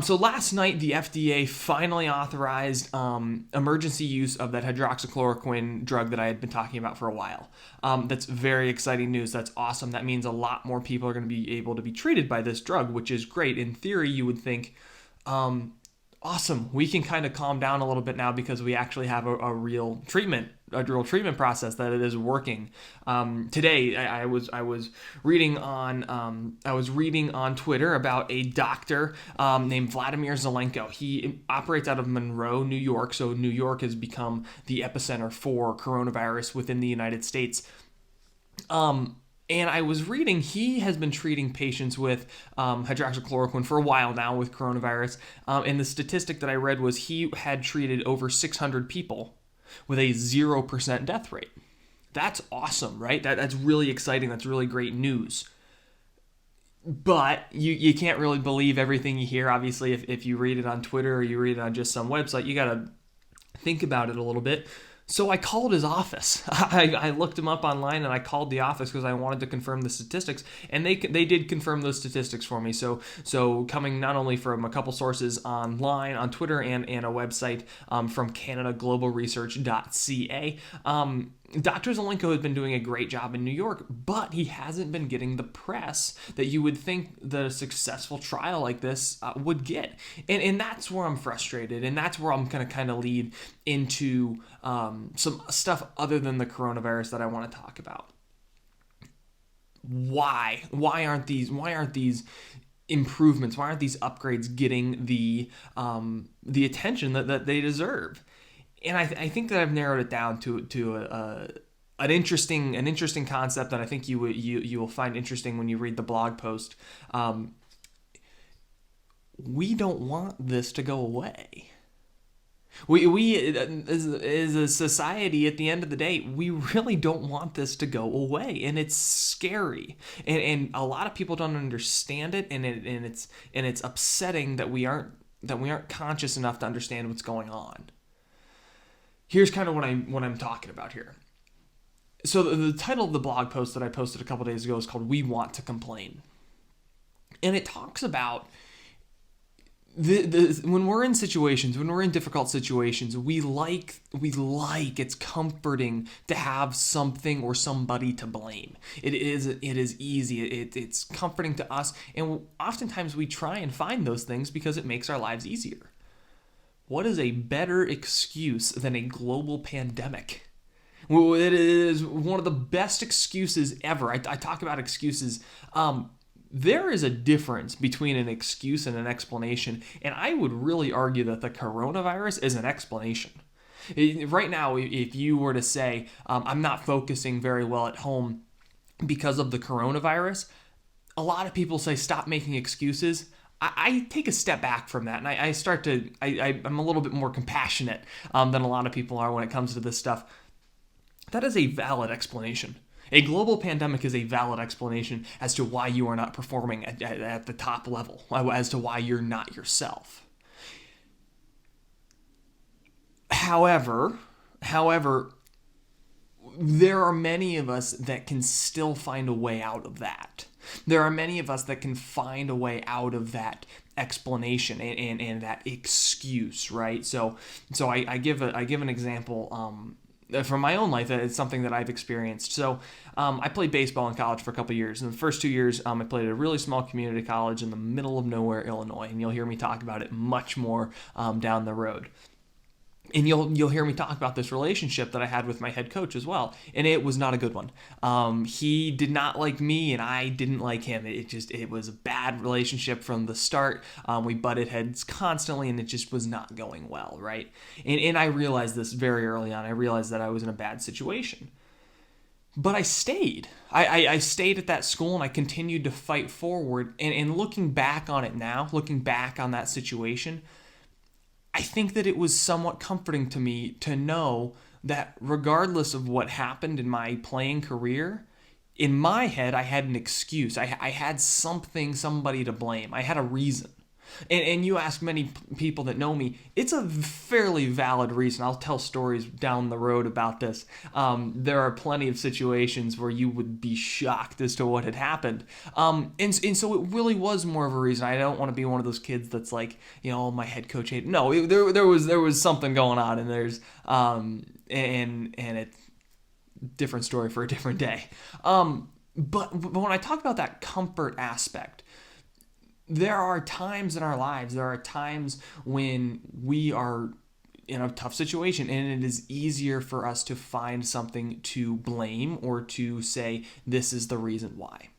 So last night, the FDA finally authorized emergency use of that hydroxychloroquine drug that I had been talking about for a while. That's very exciting news. That's awesome. That means a lot more people are going to be able to be treated by this drug, which is great. In theory, you would think, awesome, we can kind of calm down a little bit now because we actually have a real treatment process that it is working. Today, I was reading on Twitter about a doctor named Vladimir Zelenko. He operates out of Monroe, New York. So New York has become the epicenter for coronavirus within the United States. And I was reading, he has been treating patients with hydroxychloroquine for a while now with coronavirus. And the statistic that I read was he had treated over 600 people with a 0% death rate. That's awesome, right? That's really exciting. That's really great news. But you can't really believe everything you hear. Obviously, if you read it on Twitter or you read it on just some website, you got to think about it a little bit. So I called his office. I looked him up online and I called the office because I wanted to confirm the statistics, and they did confirm those statistics for me. So coming not only from a couple sources online on Twitter and a website from CanadaGlobalResearch.ca. Dr. Zelenko has been doing a great job in New York, but he hasn't been getting the press that you would think that a successful trial like this would get. And that's where I'm frustrated, and that's where I'm going to kind of lead into some stuff other than the coronavirus that I want to talk about. Why aren't these improvements, why aren't these upgrades getting the attention that they deserve? And I think that I've narrowed it down to an interesting concept that I think you will find interesting when you read the blog post. We don't want this to go away. We as a society, at the end of the day, we really don't want this to go away, and it's scary, and a lot of people don't understand it, and it's upsetting that we aren't conscious enough to understand what's going on. Here's kind of what I'm talking about here. So the title of the blog post that I posted a couple days ago is called "We Want to Complain," and it talks about when we're in difficult situations, we like it's comforting to have something or somebody to blame. It is easy. It's comforting to us, and oftentimes we try and find those things because it makes our lives easier. What is a better excuse than a global pandemic? Well, it is one of the best excuses ever. I talk about excuses. There is a difference between an excuse and an explanation, and I would really argue that the coronavirus is an explanation. Right now, if you were to say, I'm not focusing very well at home because of the coronavirus, a lot of people say, stop making excuses. I take a step back from that, and I'm a little bit more compassionate than a lot of people are when it comes to this stuff. That is a valid explanation. A global pandemic is a valid explanation as to why you are not performing at the top level, as to why you're not yourself. However, there are many of us that can still find a way out of that. There are many of us that can find a way out of that explanation and that excuse, right? So I give an example from my own life. It's something that I've experienced. So I played baseball in college for a couple of years. In the first 2 years, I played at a really small community college in the middle of nowhere, Illinois, and you'll hear me talk about it much more down the road. And you'll hear me talk about this relationship that I had with my head coach as well, and it was not a good one. He did not like me, and I didn't like him. It was a bad relationship from the start. We butted heads constantly, and it just was not going well, right? And I realized this very early on. I realized that I was in a bad situation. But I stayed. I stayed at that school, and I continued to fight forward. And looking back on it now, looking back on that situation, I think that it was somewhat comforting to me to know that regardless of what happened in my playing career, in my head, I had an excuse. I had somebody to blame. I had a reason. And you ask many people that know me, it's a fairly valid reason. I'll tell stories down the road about this. There are plenty of situations where you would be shocked as to what had happened. And so it really was more of a reason. I don't want to be one of those kids that's like, my head coach hated. No, there was something going on, and there's and it's different story for a different day. But when I talk about that comfort aspect, there are times in our lives, there are times when we are in a tough situation, and it is easier for us to find something to blame or to say, this is the reason why.